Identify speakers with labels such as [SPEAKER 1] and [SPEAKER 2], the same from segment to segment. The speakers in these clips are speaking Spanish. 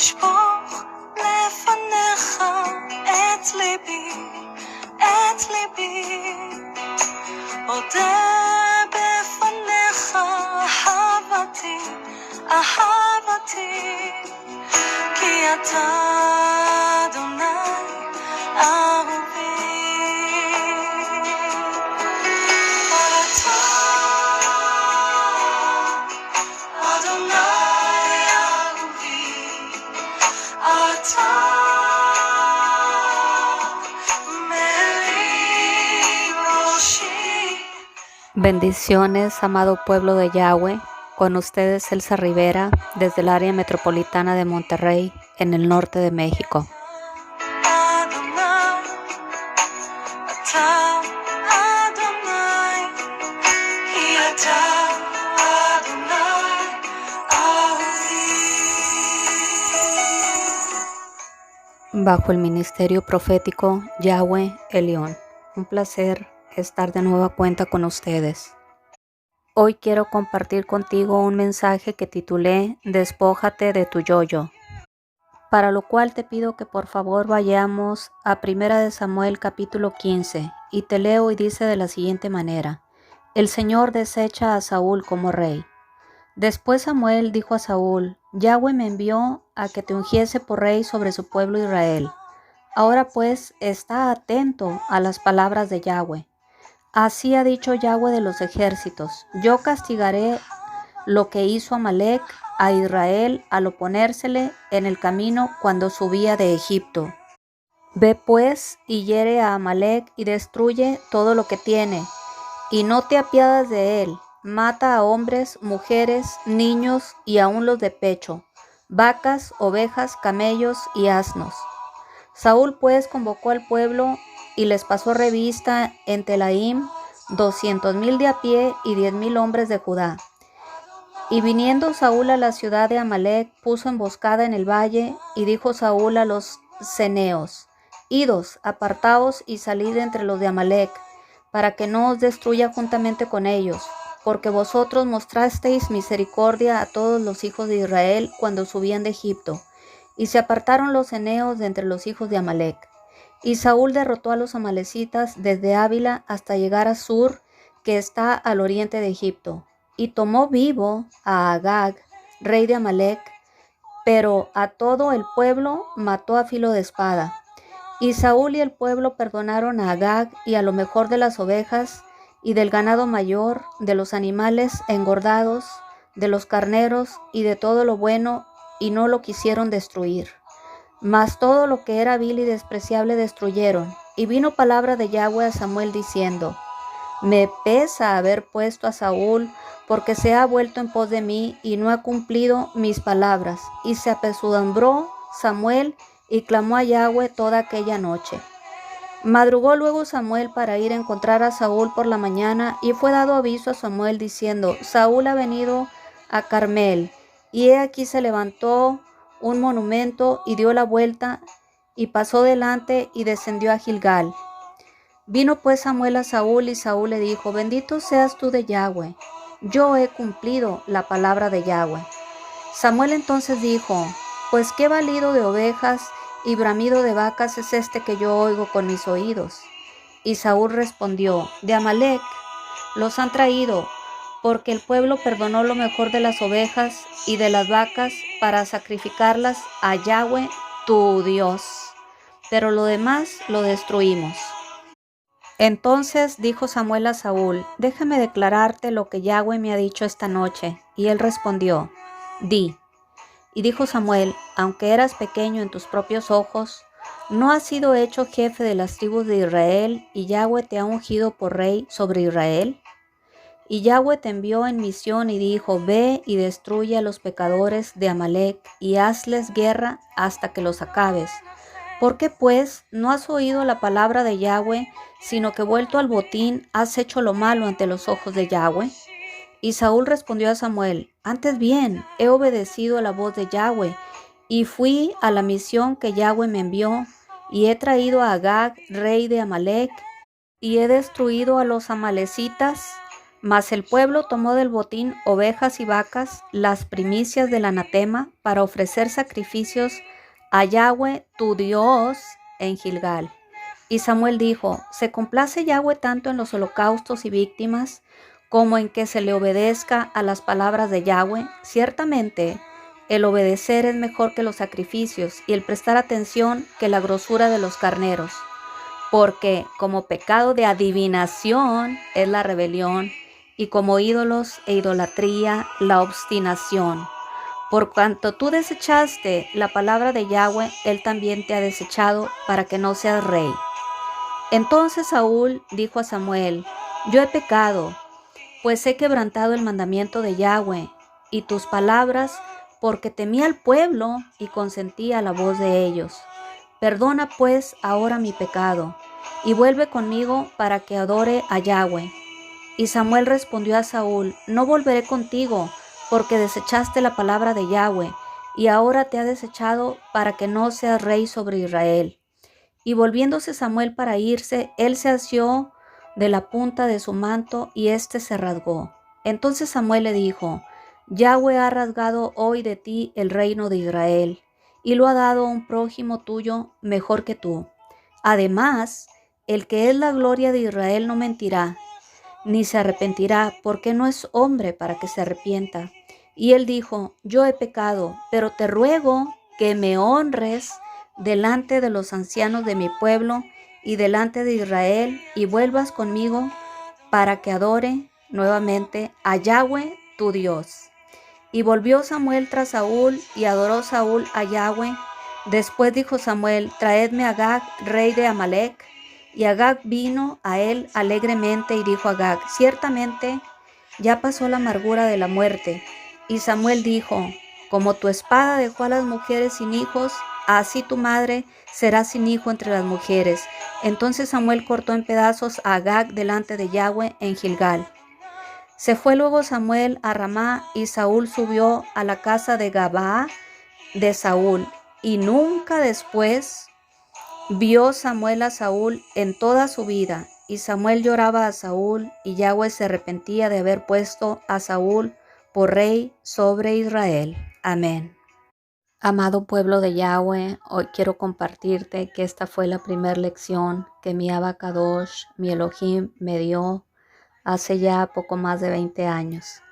[SPEAKER 1] אשפוך לפניך את ליבי, אודה בפניך אהבתי, כי אתה אדוני אהובי. אתה אדוני אהובי, אתה מרים ראשי.
[SPEAKER 2] Bendiciones, amado pueblo de Yahweh. Con ustedes Elsa Rivera, desde el área metropolitana de Monterrey, en el norte de México. Bajo el ministerio profético Yahweh Elión. Un placer estar de nueva cuenta con ustedes. Hoy quiero compartir contigo un mensaje que titulé Despójate de tu yo-yo, para lo cual te pido que por favor vayamos a 1 Samuel capítulo 15 y te leo y dice de la siguiente manera: El Señor desecha a Saúl como rey. Después Samuel dijo a Saúl: Yahweh me envió a que te ungiese por rey sobre su pueblo Israel. Ahora pues está atento a las palabras de Yahweh. Así ha dicho Yahweh de los ejércitos: yo castigaré lo que hizo Amalec a Israel al oponérsele en el camino cuando subía de Egipto. Ve pues y hiere a Amalec y destruye todo lo que tiene, y no te apiadas de él. Mata a hombres, mujeres, niños y aun los de pecho, vacas, ovejas, camellos y asnos. Saúl pues convocó al pueblo y les pasó revista en Telaim 200,000 de a pie y 10,000 hombres de Judá. Y viniendo Saúl a la ciudad de Amalec, puso emboscada en el valle, y dijo Saúl a los ceneos: Idos, apartaos y salid entre los de Amalec, para que no os destruya juntamente con ellos, porque vosotros mostrasteis misericordia a todos los hijos de Israel cuando subían de Egipto. Y se apartaron los ceneos de entre los hijos de Amalec. Y Saúl derrotó a los amalecitas desde Ávila hasta llegar a Sur, que está al oriente de Egipto, y tomó vivo a Agag, rey de Amalec, pero a todo el pueblo mató a filo de espada. Y Saúl y el pueblo perdonaron a Agag y a lo mejor de las ovejas y del ganado mayor, de los animales engordados, de los carneros y de todo lo bueno, y no lo quisieron destruir. Mas todo lo que era vil y despreciable destruyeron. Y vino palabra de Yahweh a Samuel diciendo: Me pesa haber puesto a Saúl, porque se ha vuelto en pos de mí y no ha cumplido mis palabras. Y se apesadumbró Samuel y clamó a Yahweh toda aquella noche. Madrugó luego Samuel para ir a encontrar a Saúl por la mañana, y fue dado aviso a Samuel diciendo: Saúl ha venido a Carmel. Y he aquí se levantó un monumento y dio la vuelta y pasó delante y descendió a Gilgal. Vino pues Samuel a Saúl, y Saúl le dijo: Bendito seas tú de Yahweh, yo he cumplido la palabra de Yahweh. Samuel entonces dijo: Pues qué balido de ovejas y bramido de vacas es este que yo oigo con mis oídos. Y Saúl respondió: De Amalec los han traído, porque el pueblo perdonó lo mejor de las ovejas y de las vacas para sacrificarlas a Yahweh tu Dios, pero lo demás lo destruimos. Entonces dijo Samuel a Saúl: Déjame declararte lo que Yahweh me ha dicho esta noche. Y él respondió: Di. Y dijo Samuel: Aunque eras pequeño en tus propios ojos, ¿no has sido hecho jefe de las tribus de Israel, y Yahweh te ha ungido por rey sobre Israel? Y Yahweh te envió en misión y dijo: Ve y destruye a los pecadores de Amalec y hazles guerra hasta que los acabes. ¿Por qué pues no has oído la palabra de Yahweh, sino que vuelto al botín has hecho lo malo ante los ojos de Yahweh? Y Saúl respondió a Samuel: Antes bien, he obedecido a la voz de Yahweh, y fui a la misión que Yahweh me envió, y he traído a Agag, rey de Amalec, y he destruido a los amalecitas Mas el pueblo tomó del botín ovejas y vacas, las primicias del anatema, para ofrecer sacrificios a Yahweh tu Dios en Gilgal. Y Samuel dijo: ¿Se complace Yahweh tanto en los holocaustos y víctimas, como en que se le obedezca a las palabras de Yahweh? Ciertamente, el obedecer es mejor que los sacrificios, y el prestar atención que la grosura de los carneros. Porque como pecado de adivinación es la rebelión, y como ídolos e idolatría la obstinación. Por cuanto tú desechaste la palabra de Yahweh, Él también te ha desechado para que no seas rey. Entonces Saúl dijo a Samuel: Yo he pecado, pues he quebrantado el mandamiento de Yahweh y tus palabras, porque temí al pueblo y consentí a la voz de ellos. Perdona pues ahora mi pecado, y vuelve conmigo para que adore a Yahweh. Y Samuel respondió a Saúl: No volveré contigo, porque desechaste la palabra de Yahweh, y ahora te ha desechado para que no seas rey sobre Israel. Y volviéndose Samuel para irse, él se asió de la punta de su manto, y éste se rasgó. Entonces Samuel le dijo: Yahweh ha rasgado hoy de ti el reino de Israel, y lo ha dado a un prójimo tuyo mejor que tú. Además, el que es la gloria de Israel no mentirá, ni se arrepentirá, porque no es hombre para que se arrepienta. Y él dijo: Yo he pecado, pero te ruego que me honres delante de los ancianos de mi pueblo y delante de Israel, y vuelvas conmigo para que adore nuevamente a Yahweh tu Dios. Y volvió Samuel tras Saúl, y adoró Saúl a Yahweh. Después dijo Samuel: Traedme a Agag, rey de Amalec. Y Agag vino a él alegremente, y dijo a Agag: Ciertamente ya pasó la amargura de la muerte. Y Samuel dijo: Como tu espada dejó a las mujeres sin hijos, así tu madre será sin hijo entre las mujeres. Entonces Samuel cortó en pedazos a Agag delante de Yahweh en Gilgal. Se fue luego Samuel a Ramá, y Saúl subió a la casa de Gabaa de Saúl, y nunca después vio Samuel a Saúl en toda su vida. Y Samuel lloraba a Saúl, y Yahweh se arrepentía de haber puesto a Saúl por rey sobre Israel. Amén. Amado pueblo de Yahweh, hoy quiero compartirte que esta fue la primera lección que mi Abba Kadosh, mi Elohim, me dio hace ya poco más de 20 años.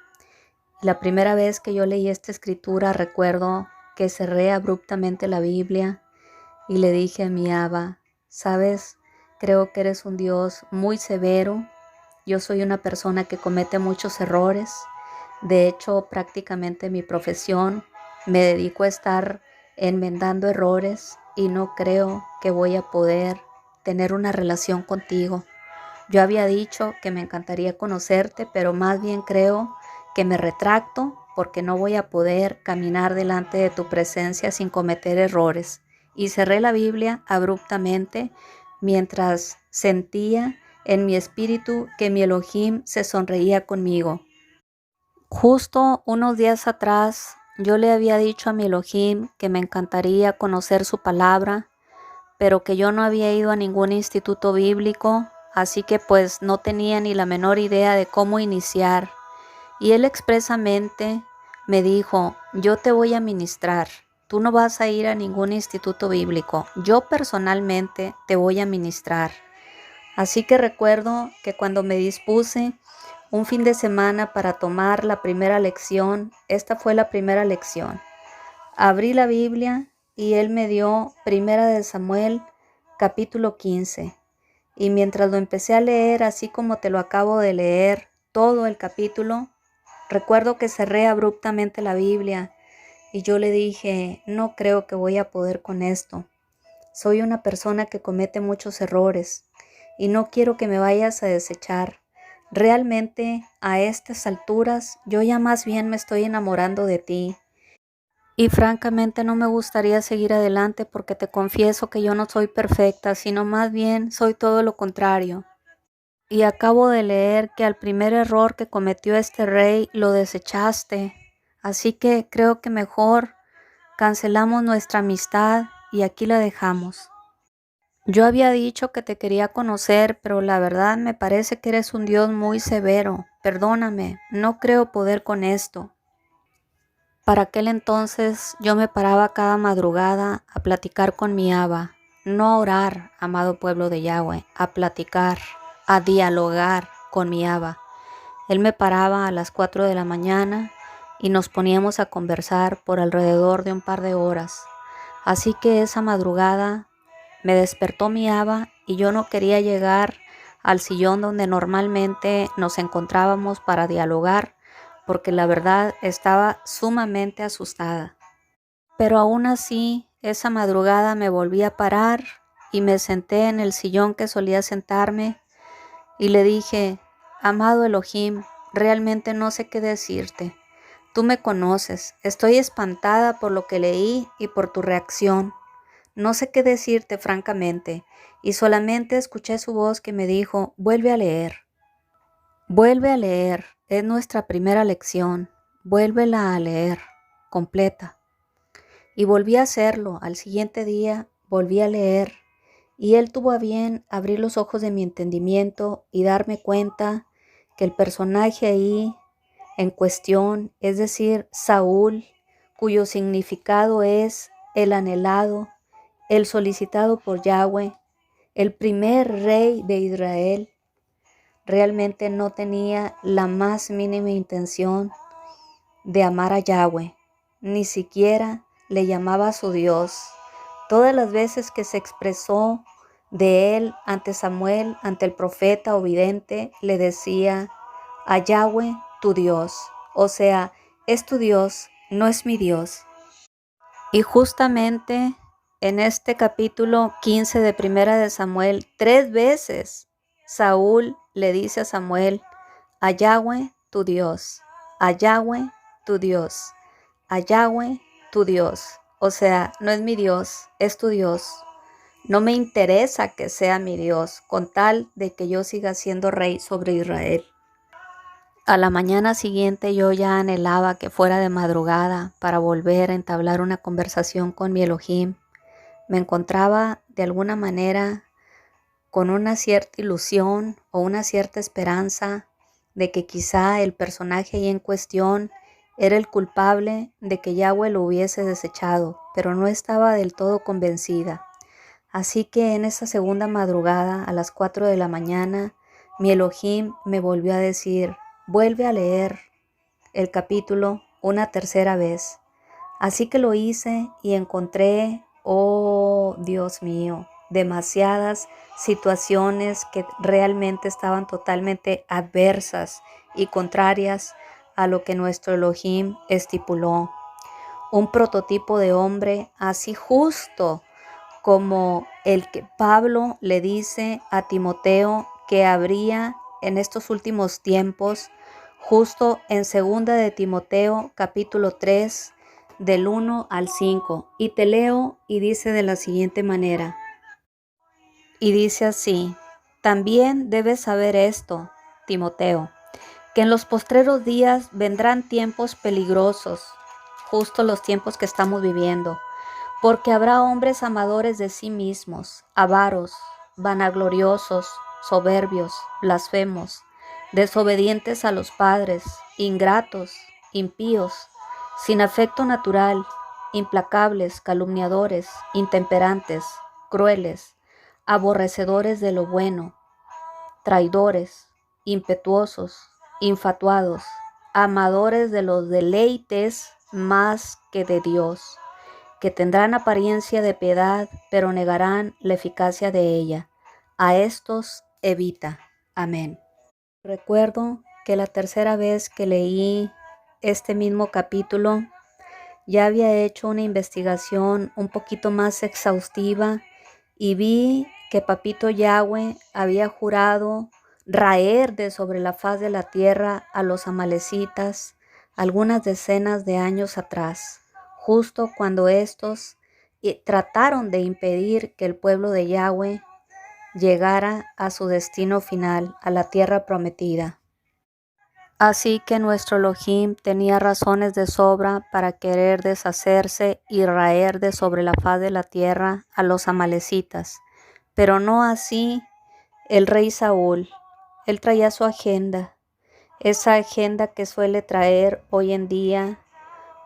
[SPEAKER 2] La primera vez que yo leí esta escritura, recuerdo que cerré abruptamente la Biblia y le dije a mi Abba: ¿sabes? Creo que eres un Dios muy severo. Yo soy una persona que comete muchos errores. De hecho, prácticamente mi profesión me dedico a estar enmendando errores, y no creo que voy a poder tener una relación contigo. Yo había dicho que me encantaría conocerte, pero más bien creo que me retracto, porque no voy a poder caminar delante de tu presencia sin cometer errores. Y cerré la Biblia abruptamente mientras sentía en mi espíritu que mi Elohim se sonreía conmigo. Justo unos días atrás yo le había dicho a mi Elohim que me encantaría conocer su palabra, pero que yo no había ido a ningún instituto bíblico, así que pues no tenía ni la menor idea de cómo iniciar. Y él expresamente me dijo: yo te voy a ministrar, tú no vas a ir a ningún instituto bíblico, yo personalmente te voy a ministrar. Así que recuerdo que cuando me dispuse un fin de semana para tomar la primera lección, esta fue la primera lección. Abrí la Biblia y él me dio Primera de Samuel, capítulo 15. Y mientras lo empecé a leer, así como te lo acabo de leer, todo el capítulo, recuerdo que cerré abruptamente la Biblia y yo le dije: no creo que voy a poder con esto. Soy una persona que comete muchos errores y no quiero que me vayas a desechar. Realmente, a estas alturas, yo ya más bien me estoy enamorando de ti. Y francamente no me gustaría seguir adelante, porque te confieso que yo no soy perfecta, sino más bien soy todo lo contrario. Y acabo de leer que al primer error que cometió este rey lo desechaste. Así que creo que mejor cancelamos nuestra amistad y aquí la dejamos. Yo había dicho que te quería conocer, pero la verdad me parece que eres un Dios muy severo. Perdóname, no creo poder con esto. Para aquel entonces yo me paraba cada madrugada a platicar con mi Abba, no a orar, amado pueblo de Yahweh, a platicar, a dialogar con mi Abba. Él me paraba a las 4 de la mañana y nos poníamos a conversar por alrededor de un par de horas. Así que esa madrugada me despertó mi Abba y yo no quería llegar al sillón donde normalmente nos encontrábamos para dialogar, porque la verdad estaba sumamente asustada. Pero aún así, esa madrugada me volví a parar y me senté en el sillón que solía sentarme y le dije: amado Elohim, realmente no sé qué decirte. Tú me conoces, estoy espantada por lo que leí y por tu reacción. No sé qué decirte francamente, y solamente escuché su voz que me dijo: vuelve a leer. Vuelve a leer, es nuestra primera lección. Vuélvela a leer, completa. Y volví a hacerlo. Al siguiente día volví a leer, y él tuvo a bien abrir los ojos de mi entendimiento y darme cuenta que el personaje ahí en cuestión, es decir, Saúl, cuyo significado es el anhelado, el solicitado por Yahweh, el primer rey de Israel, realmente no tenía la más mínima intención de amar a Yahweh, ni siquiera le llamaba a su Dios. Todas las veces que se expresó de él ante Samuel, ante el profeta o vidente, le decía: a Yahweh tu Dios, o sea, es tu Dios, no es mi Dios. Y justamente en este capítulo 15 de Primera de Samuel, 3 veces Saúl le dice a Samuel: a Yahweh tu Dios, a Yahweh tu Dios, a Yahweh tu Dios. O sea, no es mi Dios, es tu Dios. No me interesa que sea mi Dios, con tal de que yo siga siendo rey sobre Israel. A la mañana siguiente yo ya anhelaba que fuera de madrugada para volver a entablar una conversación con mi Elohim. Me encontraba de alguna manera con una cierta ilusión o una cierta esperanza de que quizá el personaje ahí en cuestión era el culpable de que Yahweh lo hubiese desechado, pero no estaba del todo convencida. Así que en esa segunda madrugada, a las 4 de la mañana, mi Elohim me volvió a decir: vuelve a leer el capítulo una tercera vez. Así que lo hice y encontré, oh Dios mío, demasiadas situaciones que realmente estaban totalmente adversas y contrarias a lo que nuestro Elohim estipuló. Un prototipo de hombre así justo como el que Pablo le dice a Timoteo que habría en estos últimos tiempos, justo en 2 de Timoteo capítulo 3 del 1 al 5. Y te leo y dice de la siguiente manera. Y dice así: también debes saber esto, Timoteo, que en los postreros días vendrán tiempos peligrosos, justo los tiempos que estamos viviendo, porque habrá hombres amadores de sí mismos, avaros, vanagloriosos, soberbios, blasfemos, desobedientes a los padres, ingratos, impíos, sin afecto natural, implacables, calumniadores, intemperantes, crueles, aborrecedores de lo bueno, traidores, impetuosos, infatuados, amadores de los deleites más que de Dios, que tendrán apariencia de piedad, pero negarán la eficacia de ella. A estos evita. Amén. Recuerdo que la tercera vez que leí este mismo capítulo, ya había hecho una investigación un poquito más exhaustiva y vi que Papito Yahweh había jurado raer de sobre la faz de la tierra a los amalecitas algunas decenas de años atrás, justo cuando estos trataron de impedir que el pueblo de Yahweh llegara a su destino final, a la tierra prometida. Así que nuestro Elohim tenía razones de sobra para querer deshacerse y raer de sobre la faz de la tierra a los amalecitas, Pero no así el rey Saúl. Él traía su agenda, esa agenda que suele traer hoy en día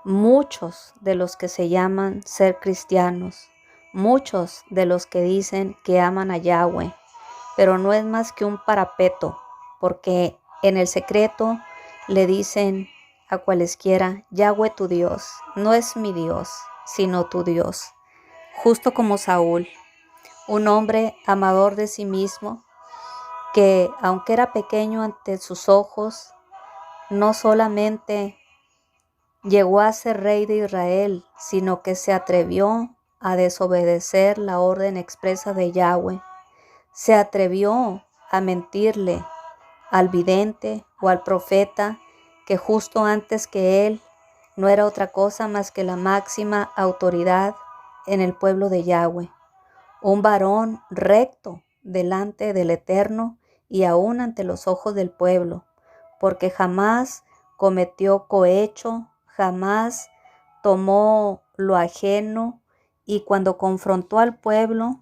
[SPEAKER 2] muchos de los que se llaman ser cristianos, muchos de los que dicen que aman a Yahweh, pero no es más que un parapeto, porque en el secreto le dicen a cualesquiera, Yahweh tu Dios, no es mi Dios, sino tu Dios. Justo como Saúl, un hombre amador de sí mismo, que aunque era pequeño ante sus ojos, no solamente llegó a ser rey de Israel, sino que se atrevió a desobedecer la orden expresa de Yahweh. Se atrevió a mentirle al vidente o al profeta que justo antes que él no era otra cosa más que la máxima autoridad en el pueblo de Yahweh. Un varón recto delante del Eterno y aún ante los ojos del pueblo, porque jamás cometió cohecho, jamás tomó lo ajeno, y cuando confrontó al pueblo,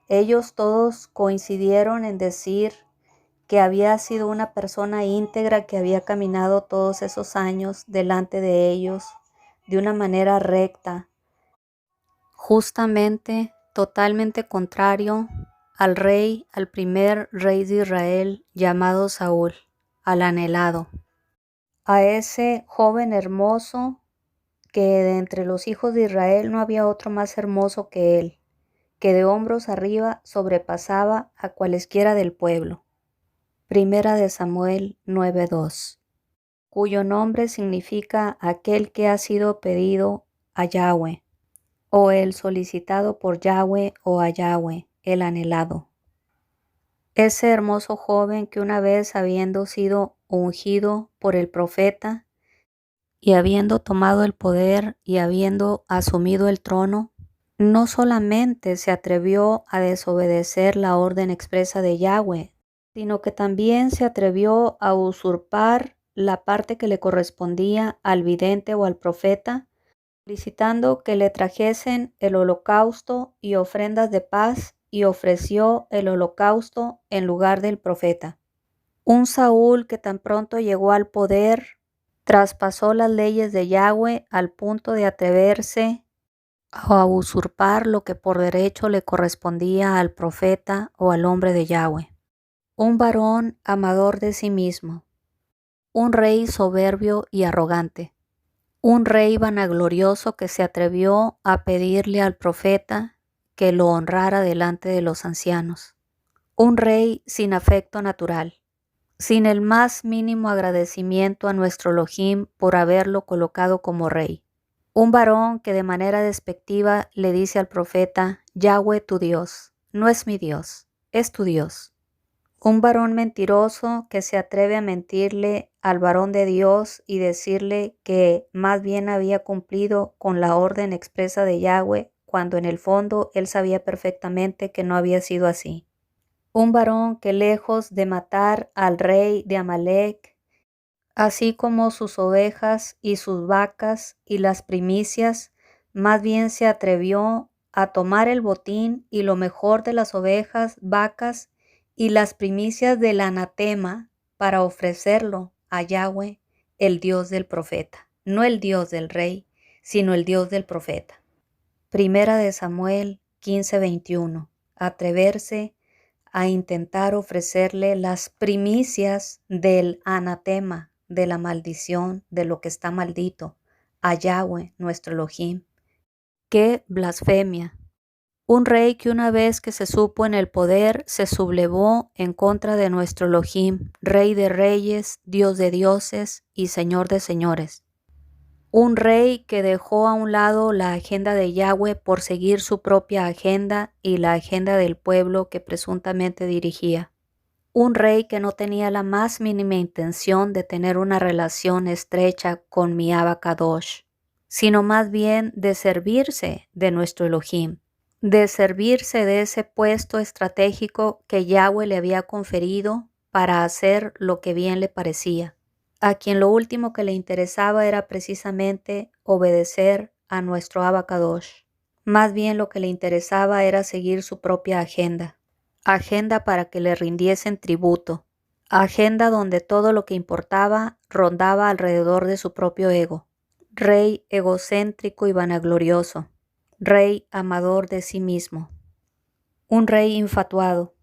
[SPEAKER 2] ellos todos coincidieron en decir que había sido una persona íntegra que había caminado todos esos años delante de ellos de una manera recta, justamente totalmente contrario al primer rey de Israel llamado Saúl, al anhelado, a ese joven hermoso que de entre los hijos de Israel no había otro más hermoso que él, que de hombros arriba sobrepasaba a cualesquiera del pueblo. Primera de Samuel 9:2, cuyo nombre significa aquel que ha sido pedido a Yahweh, o el solicitado por Yahweh, o a Yahweh, el anhelado. Ese hermoso joven que una vez habiendo sido ungido por el profeta y habiendo tomado el poder y habiendo asumido el trono, no solamente se atrevió a desobedecer la orden expresa de Yahweh, sino que también se atrevió a usurpar la parte que le correspondía al vidente o al profeta, solicitando que le trajesen el holocausto y ofrendas de paz, y ofreció el holocausto en lugar del profeta. Un Saúl que tan pronto llegó al poder, traspasó las leyes de Yahweh al punto de atreverse a usurpar lo que por derecho le correspondía al profeta o al hombre de Yahweh. Un varón amador de sí mismo, un rey soberbio y arrogante, un rey vanaglorioso que se atrevió a pedirle al profeta que lo honrara delante de los ancianos, un rey sin afecto natural, sin el más mínimo agradecimiento a nuestro Elohim por haberlo colocado como rey. Un varón que de manera despectiva le dice al profeta, Yahweh tu Dios, no es mi Dios, es tu Dios. Un varón mentiroso que se atreve a mentirle al varón de Dios y decirle que más bien había cumplido con la orden expresa de Yahweh, cuando en el fondo él sabía perfectamente que no había sido así. Un varón que lejos de matar al rey de Amalek, así como sus ovejas y sus vacas y las primicias, más bien se atrevió a tomar el botín y lo mejor de las ovejas, vacas y las primicias del anatema para ofrecerlo a Yahweh, el Dios del profeta, no el Dios del rey, sino el Dios del profeta. Primera de Samuel 15:21. Atreverse a intentar ofrecerle las primicias del anatema, de la maldición, de lo que está maldito, a Yahweh, nuestro Elohim. ¡Qué blasfemia! Un rey que una vez que se supo en el poder, se sublevó en contra de nuestro Elohim, Rey de reyes, Dios de dioses y Señor de señores. Un rey que dejó a un lado la agenda de Yahweh por seguir su propia agenda y la agenda del pueblo que presuntamente dirigía. Un rey que no tenía la más mínima intención de tener una relación estrecha con mi Abba Kadosh, sino más bien de servirse de nuestro Elohim, de servirse de ese puesto estratégico que Yahweh le había conferido para hacer lo que bien le parecía, a quien lo último que le interesaba era precisamente obedecer a nuestro Abba Kadosh. Más bien lo que le interesaba era seguir su propia agenda para que le rindiesen tributo, agenda donde todo lo que importaba rondaba alrededor de su propio ego, rey egocéntrico y vanaglorioso, rey amador de sí mismo, un rey infatuado,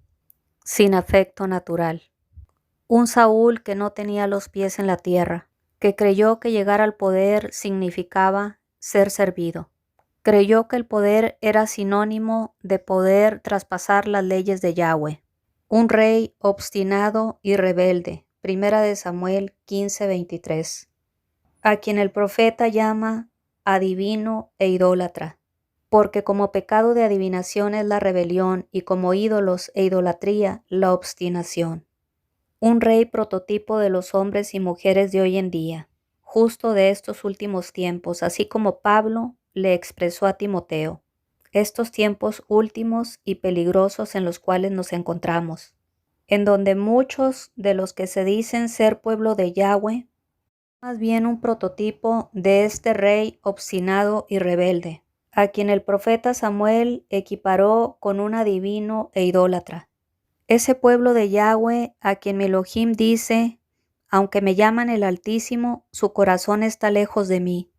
[SPEAKER 2] sin afecto natural, un Saúl que no tenía los pies en la tierra, que creyó que llegar al poder significaba ser servido. Creyó que el poder era sinónimo de poder traspasar las leyes de Yahweh. Un rey obstinado y rebelde. Primera de Samuel 15:23. A quien el profeta llama adivino e idólatra, porque como pecado de adivinación es la rebelión y como ídolos e idolatría la obstinación. Un rey prototipo de los hombres y mujeres de hoy en día, justo de estos últimos tiempos, así como Pablo le expresó a Timoteo, estos tiempos últimos y peligrosos en los cuales nos encontramos, en donde muchos de los que se dicen ser pueblo de Yahweh, más bien un prototipo de este rey obstinado y rebelde, a quien el profeta Samuel equiparó con un adivino e idólatra. Ese pueblo de Yahweh a quien Elohim dice, aunque me llaman el Altísimo, su corazón está lejos de mí.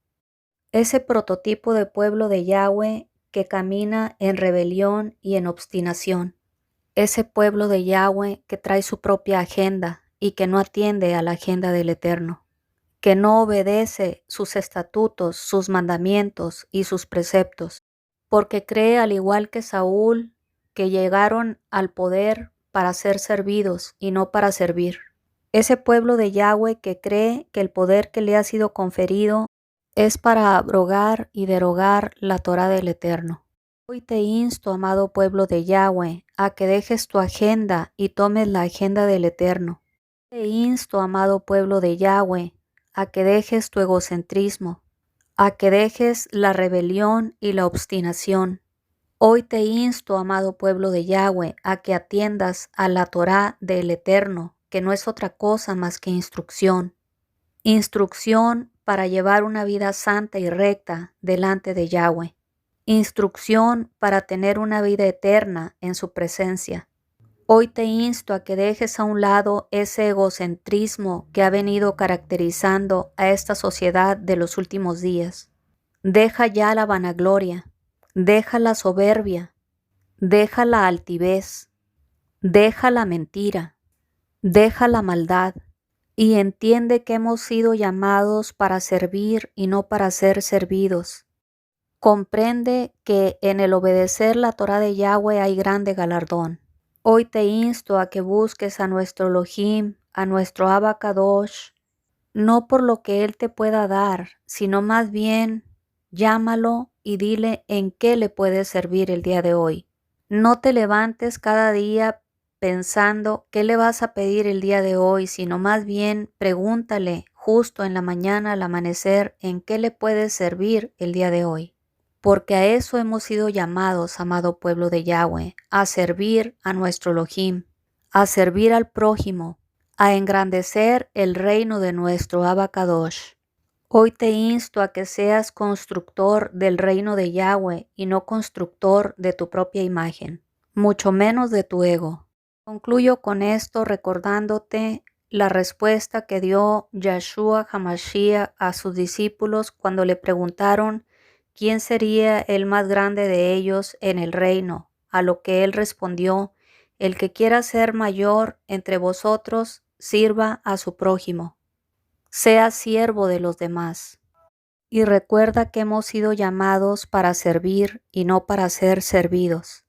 [SPEAKER 2] Ese prototipo de pueblo de Yahweh que camina en rebelión y en obstinación. Ese pueblo de Yahweh que trae su propia agenda y que no atiende a la agenda del Eterno, que no obedece sus estatutos, sus mandamientos y sus preceptos, porque cree al igual que Saúl que llegaron al poder para ser servidos y no para servir. Ese pueblo de Yahweh que cree que el poder que le ha sido conferido es para abrogar y derogar la Torá del Eterno. Hoy te insto, amado pueblo de Yahweh, a que dejes tu agenda y tomes la agenda del Eterno. Te insto, amado pueblo de Yahweh, a que dejes tu egocentrismo, a que dejes la rebelión y la obstinación. Hoy te insto, amado pueblo de Yahweh, a que atiendas a la Torá del Eterno, que no es otra cosa más que instrucción. Instrucción para llevar una vida santa y recta delante de Yahweh. Instrucción para tener una vida eterna en su presencia. Hoy te insto a que dejes a un lado ese egocentrismo que ha venido caracterizando a esta sociedad de los últimos días. Deja ya la vanagloria. Deja la soberbia, deja la altivez, deja la mentira, deja la maldad y entiende que hemos sido llamados para servir y no para ser servidos. Comprende que en el obedecer la Torá de Yahweh hay grande galardón. Hoy te insto a que busques a nuestro Elohim, a nuestro Abba Kadosh, no por lo que Él te pueda dar, sino más bien llámalo y dile en qué le puedes servir el día de hoy. No te levantes cada día pensando qué le vas a pedir el día de hoy, sino más bien pregúntale justo en la mañana al amanecer en qué le puedes servir el día de hoy. Porque a eso hemos sido llamados, amado pueblo de Yahweh, a servir a nuestro Elohim, a servir al prójimo, a engrandecer el reino de nuestro Abba Kadosh. Hoy te insto a que seas constructor del reino de Yahweh y no constructor de tu propia imagen, mucho menos de tu ego. Concluyo con esto recordándote la respuesta que dio Yahshua HaMashiach a sus discípulos cuando le preguntaron quién sería el más grande de ellos en el reino, a lo que él respondió, el que quiera ser mayor entre vosotros, sirva a su prójimo. Sea siervo de los demás. Y recuerda que hemos sido llamados para servir y no para ser servidos.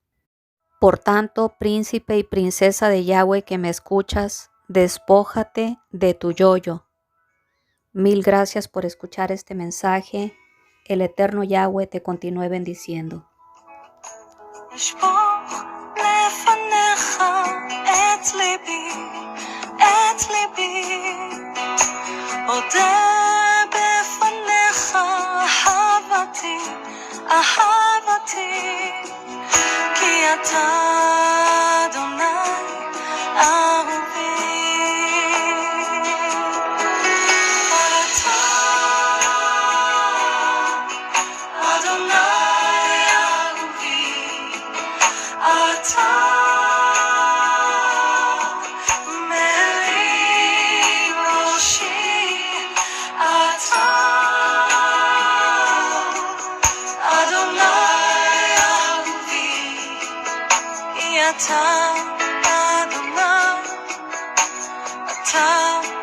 [SPEAKER 2] Por tanto, príncipe y princesa de Yahweh que me escuchas, despójate de tu yo-yo. Mil gracias por escuchar este mensaje. El eterno Yahweh te continúe bendiciendo.
[SPEAKER 1] אשפוך לפניך את ליבי, את ליבי. אודה בפניך אהבתי, אהבתי. כי אתה אדוני אהובי. אתה אדוני אתה אדוני, אתה